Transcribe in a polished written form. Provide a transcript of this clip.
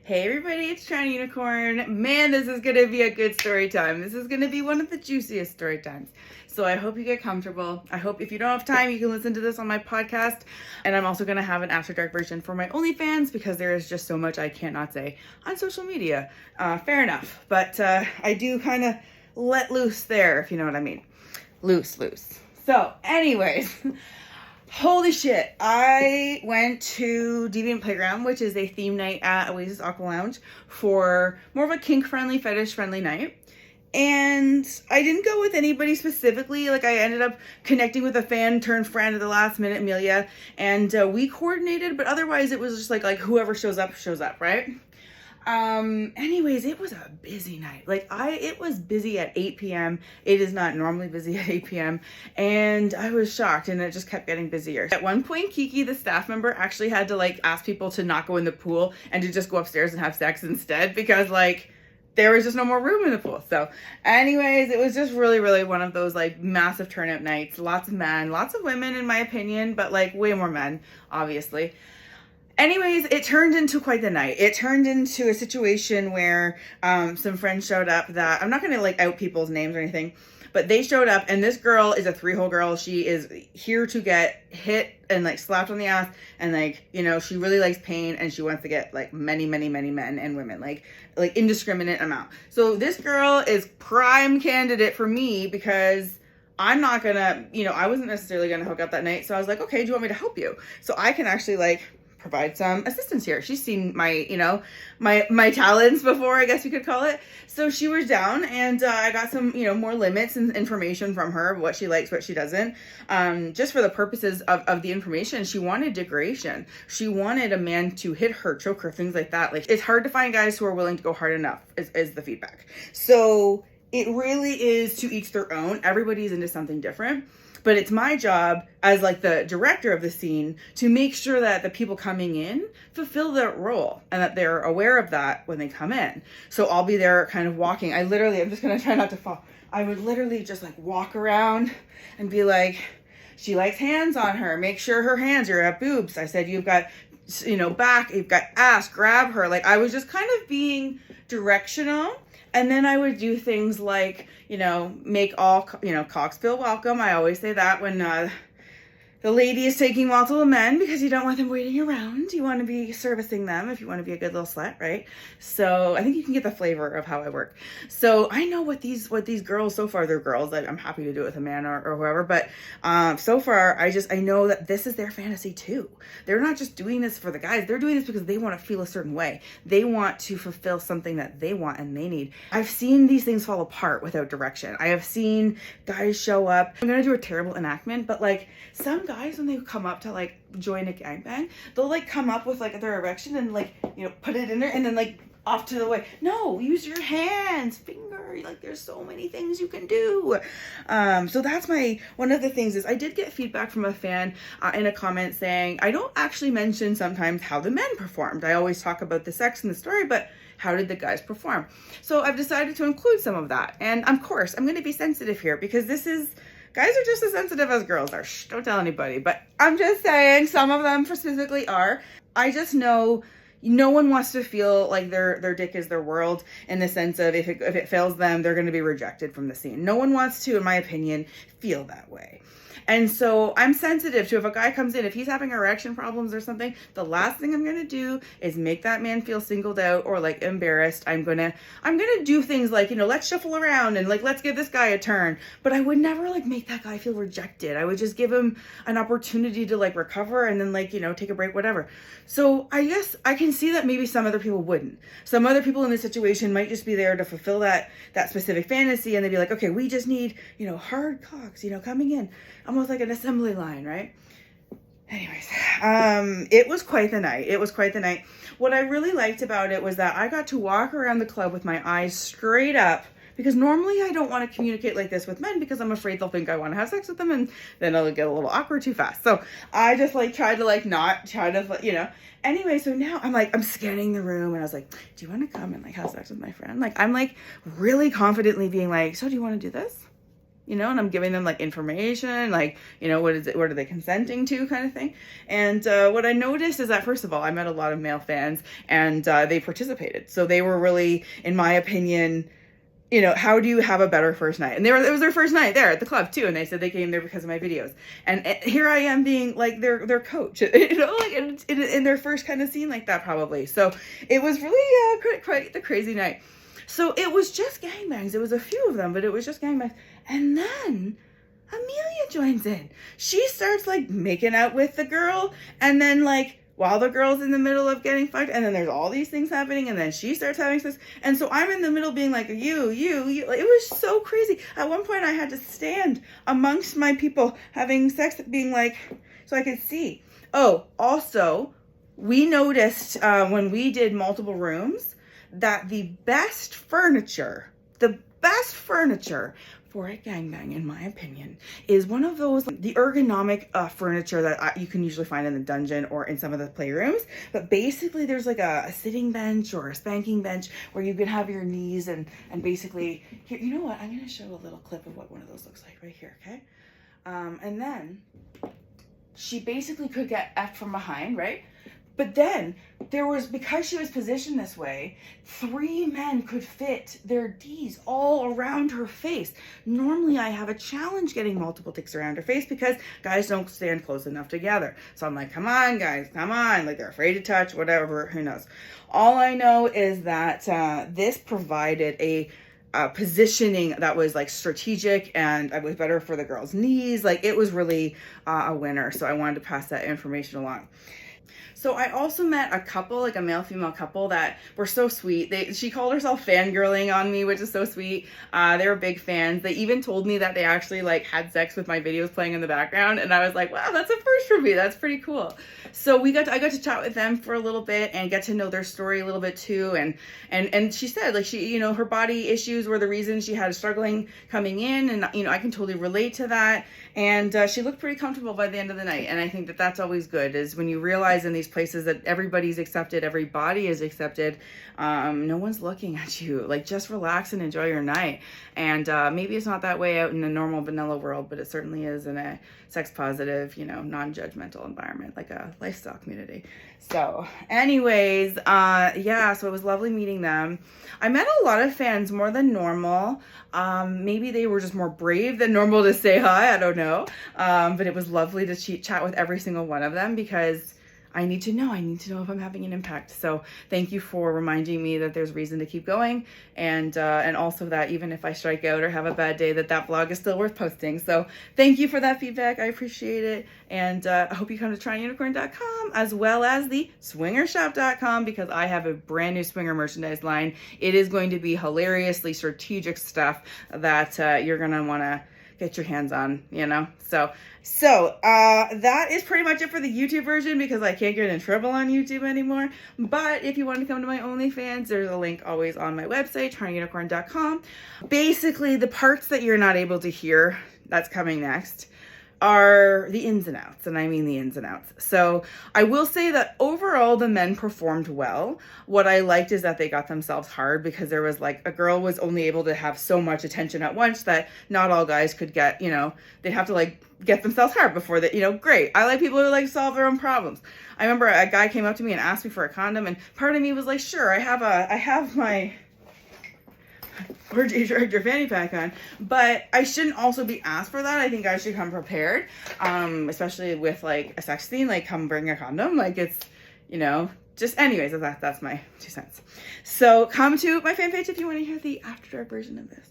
Hey everybody, it's TorontoUnicorn. Man, this is gonna be a good story time. This is gonna be one of the juiciest story times. So I hope you get comfortable. I hope if you don't have time, you can listen to this on my podcast. And I'm also gonna have an After Dark version for my OnlyFans because there is just so much I cannot say on social media. Fair enough. But I do kind of let loose there, if you know what I mean. Loose. So anyways, holy shit, I went to Deviant Playground, which is a theme night at Oasis Aqua Lounge for more of a kink-friendly, fetish-friendly night. And I didn't go with anybody specifically. Like, I ended up connecting with a fan turned friend at the last minute, Amelia, and we coordinated, but otherwise it was just like whoever shows up, right? Anyways, it was a busy night. It was busy at 8 p.m. It is not normally busy at 8 p.m. And I was shocked, and it just kept getting busier. At one point, Kiki, the staff member, actually had to ask people to not go in the pool and to just go upstairs and have sex instead because there was just no more room in the pool. So anyways, it was just really, really one of those massive turnout nights. Lots of men, lots of women in my opinion, but way more men, obviously. Anyways, it turned into quite the night. It turned into a situation where some friends showed up that, I'm not going to out people's names or anything, but they showed up, and this girl is a 3-hole girl. She is here to get hit and slapped on the ass, and she really likes pain, and she wants to get many men and women, indiscriminate amount. So this girl is prime candidate for me because I'm not gonna, I wasn't necessarily gonna hook up that night. So I was like, okay, do you want me to help you? So I can actually provide some assistance here. She's seen my, my talents before, I guess you could call it. So she was down, and I got some, more limits and information from her, what she likes, what she doesn't. Just for the purposes of the information, she wanted degradation. She wanted a man to hit her, choke her, things like that. It's hard to find guys who are willing to go hard enough, is the feedback. So it really is to each their own. Everybody's into something different. But it's my job as the director of the scene to make sure that the people coming in fulfill that role and that they're aware of that when they come in. So I'll be there kind of walking. I'm just going to try not to fall. I would literally just walk around and be like, she likes hands on her. Make sure her hands are at boobs. I said, you've got, back, you've got ass, grab her. I was just kind of being directional. And then I would do things make all, cocks feel welcome. I always say that when the lady is taking multiple men because you don't want them waiting around. You want to be servicing them if you want to be a good little slut, right? So I think you can get the flavor of how I work. So I know what these girls, so far they're girls. I'm happy to do it with a man or whoever. But so far, I know that this is their fantasy too. They're not just doing this for the guys. They're doing this because they want to feel a certain way. They want to fulfill something that they want and they need. I've seen these things fall apart without direction. I have seen guys show up. I'm going to do a terrible enactment, but some guys, when they come up to join a gangbang, they'll come up with their erection and put it in there and then off to the way. No, use your hands, finger. There's so many things you can do. So that's one of the things is I did get feedback from a fan in a comment saying, I don't actually mention sometimes how the men performed. I always talk about the sex and the story, but how did the guys perform? So I've decided to include some of that. And of course, I'm going to be sensitive here because guys are just as sensitive as girls are. Shh, don't tell anybody. But I'm just saying some of them specifically are. I just know no one wants to feel like their dick is their world in the sense of if it fails them, they're going to be rejected from the scene. No one wants to, in my opinion, feel that way. And so I'm sensitive to if a guy comes in, if he's having erection problems or something, the last thing I'm going to do is make that man feel singled out or embarrassed. I'm going to do things let's shuffle around and let's give this guy a turn. But I would never make that guy feel rejected. I would just give him an opportunity to recover and then take a break, whatever. So I guess I can see that maybe some other people wouldn't. Some other people in this situation might just be there to fulfill that specific fantasy, and they'd be like, okay, we just need, hard cocks, coming in. Almost like an assembly line, right? Anyways, it was quite the night. What I really liked about it was that I got to walk around the club with my eyes straight up because normally I don't want to communicate like this with men because I'm afraid they'll think I want to have sex with them and then it'll get a little awkward too fast. So I just tried to not try to, Anyway, so now I'm scanning the room and I was like, do you want to come and have sex with my friend? I'm really confidently being so do you want to do this? you know, and I'm giving them like information, like, you know, what are they consenting to, kind of thing. And what I noticed is that, first of all, I met a lot of male fans, and they participated. So they were really, in my opinion, you know, how do you have a better first night? And it was their first night there at the club too, and they said they came there because of my videos. And here I am being like their coach, you know, like in their first kind of scene like that, probably. So it was really quite the crazy night. So it was just gangbangs. It was a few of them, but it was just gangbangs. And then Amelia joins in. She starts like making out with the girl, and then like, while the girl's in the middle of getting fucked, and then there's all these things happening, and then she starts having sex, and so I'm in the middle being like, you, like, it was so crazy. At one point I had to stand amongst my people having sex, being like, so I could see. Oh, also, we noticed when we did multiple rooms that the best furniture for a gangbang, in my opinion, is one of those, the ergonomic furniture that you can usually find in the dungeon or in some of the playrooms. But basically there's like a sitting bench or a spanking bench where you can have your knees and basically, here, you know what, I'm gonna show a little clip of what one of those looks like right here, okay? And then she basically could get F from behind, right? But then there was, because she was positioned this way, 3 men could fit their D's all around her face. Normally I have a challenge getting multiple dicks around her face because guys don't stand close enough together. So I'm like, come on guys, come on. Like, they're afraid to touch, whatever, who knows. All I know is that this provided a positioning that was like strategic, and it was better for the girl's knees. Like, it was really a winner. So I wanted to pass that information along. So I also met a couple, like a male-female couple, that were so sweet. She called herself fangirling on me, which is so sweet. They were big fans. They even told me that they actually like had sex with my videos playing in the background, and I was like, wow, that's a first for me. That's pretty cool. So I got to chat with them for a little bit and get to know their story a little bit too. And she said, like, she, you know, her body issues were the reason she had struggling coming in, and you know, I can totally relate to that. And she looked pretty comfortable by the end of the night. And I think that that's always good, is when you realize in these places that everybody's accepted, every body is accepted, no one's looking at you. Like, just relax and enjoy your night. And maybe it's not that way out in the normal vanilla world, but it certainly is in a sex positive, you know, non-judgmental environment, like a lifestyle community. So anyways, yeah, so it was lovely meeting them. I met a lot of fans, more than normal. Maybe they were just more brave than normal to say hi, I don't know. But it was lovely to chat with every single one of them, because I need to know if I'm having an impact. So thank you for reminding me that there's reason to keep going, and also that even if I strike out or have a bad day, that vlog is still worth posting. So thank you for that feedback. I appreciate it. And I hope you come to TorontoUnicorn.com as well as the swingershop.com, because I have a brand new swinger merchandise line. It is going to be hilariously strategic stuff that you're going to want to get your hands on, you know? So that is pretty much it for the YouTube version, because I can't get in trouble on YouTube anymore. But if you want to come to my OnlyFans, there's a link always on my website, TorontoUnicorn.com. Basically, the parts that you're not able to hear, that's coming next, are the ins and outs, and I mean the ins and outs. So I will say that overall the men performed well. What I liked is that they got themselves hard, because there was like, a girl was only able to have so much attention at once that not all guys could get, you know, they'd have to like get themselves hard before that, you know. Great. I like people who like solve their own problems. I remember a guy came up to me and asked me for a condom, and part of me was like, sure, I have my orgy director fanny pack on, but I shouldn't also be asked for that. I think I should come prepared, especially with like a sex scene. Like, come bring a condom. Like, it's, you know, just anyways, that's my 2 cents. So come to my fan page if you want to hear the after dark version of this.